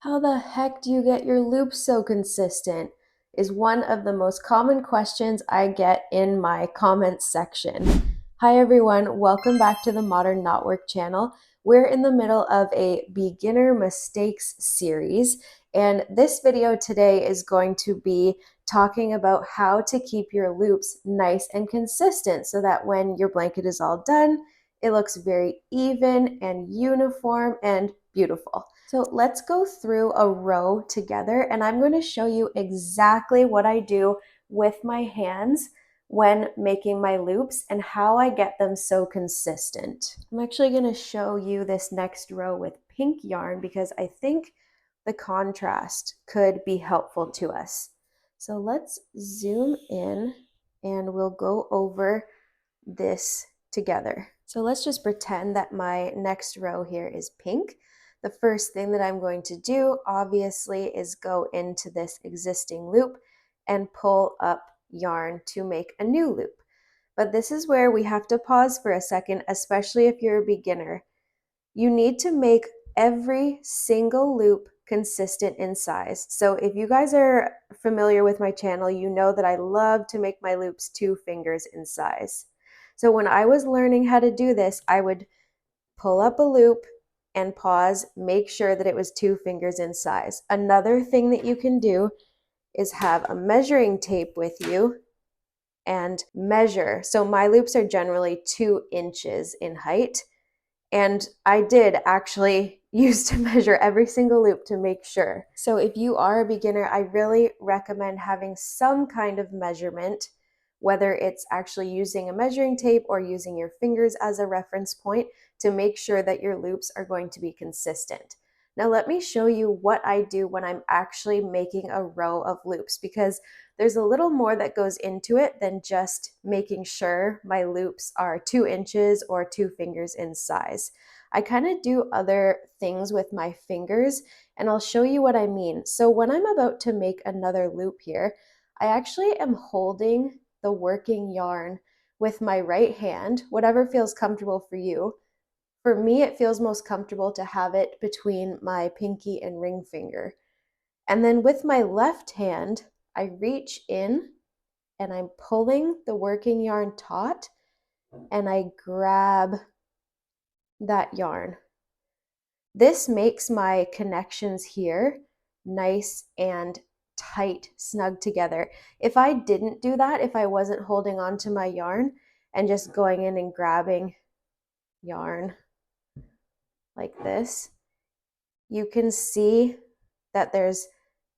How the heck do you get your loops so consistent? Is one of the most common questions I get in my comments section. Hi everyone, welcome back to the Modern Knotwork channel. We're in the middle of a beginner mistakes series, and this video today is going to be talking about how to keep your loops nice and consistent so that when your blanket is all done, it looks very even and uniform and beautiful. So let's go through a row together, and I'm going to show you exactly what I do with my hands when making my loops and how I get them so consistent. I'm actually going to show you this next row with pink yarn because I think the contrast could be helpful to us. So let's zoom in and we'll go over this together. So let's just pretend that my next row here is pink. The first thing that I'm going to do, obviously, is go into this existing loop and pull up yarn to make a new loop. But this is where we have to pause for a second, especially if you're a beginner. You need to make every single loop consistent in size. So if you guys are familiar with my channel, you know that I love to make my loops 2 fingers in size. So when I was learning how to do this, I would pull up a loop and pause, make sure that it was 2 fingers in size. Another thing that you can do is have a measuring tape with you and measure. So my loops are generally 2 inches in height. And I did actually use to measure every single loop to make sure. So if you are a beginner, I really recommend having some kind of measurement, whether it's actually using a measuring tape or using your fingers as a reference point to make sure that your loops are going to be consistent. Now let me show you what I do when I'm actually making a row of loops, because there's a little more that goes into it than just making sure my loops are 2 inches or 2 fingers in size. I kind of do other things with my fingers, and I'll show you what I mean. So when I'm about to make another loop here, I actually am holding the working yarn with my right hand, whatever feels comfortable for you. For me, it feels most comfortable to have it between my pinky and ring finger. And then with my left hand, I reach in and I'm pulling the working yarn taut and I grab that yarn. This makes my connections here nice and tight, snug together. If I didn't do that, if I wasn't holding on to my yarn and just going in and grabbing yarn like this, you can see that there's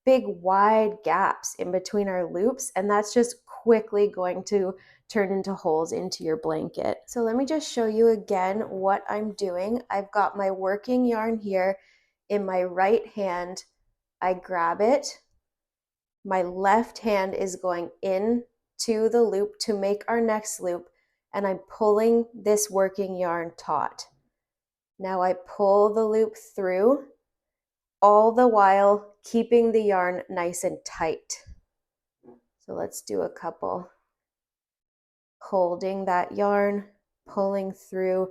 big wide gaps in between our loops, and that's just quickly going to turn into holes into your blanket. So let me just show you again what I'm doing. I've got my working yarn here in my right hand. I grab it. My left hand is going into the loop to make our next loop, and I'm pulling this working yarn taut. Now I pull the loop through, all the while keeping the yarn nice and tight. So let's do a couple. Holding that yarn, pulling through,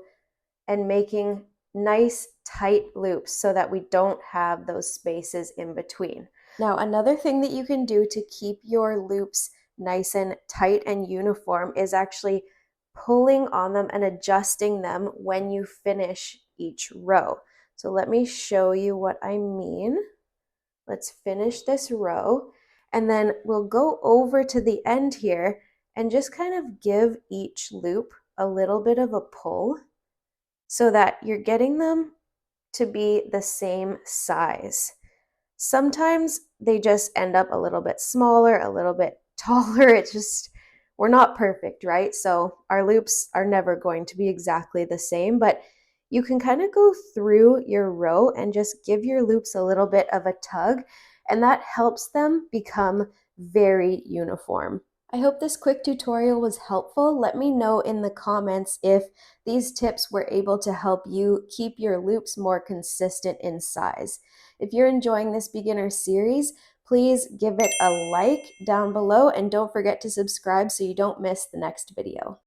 and making nice tight loops so that we don't have those spaces in between. Now, another thing that you can do to keep your loops nice and tight and uniform is actually pulling on them and adjusting them when you finish each row. So let me show you what I mean. Let's finish this row, and then we'll go over to the end here and just kind of give each loop a little bit of a pull so that you're getting them to be the same size. Sometimes they just end up a little bit smaller, a little bit taller. It's just, we're not perfect, right? So our loops are never going to be exactly the same, but you can kind of go through your row and just give your loops a little bit of a tug, and that helps them become very uniform. I hope this quick tutorial was helpful. Let me know in the comments if these tips were able to help you keep your loops more consistent in size. If you're enjoying this beginner series, please give it a like down below and don't forget to subscribe so you don't miss the next video.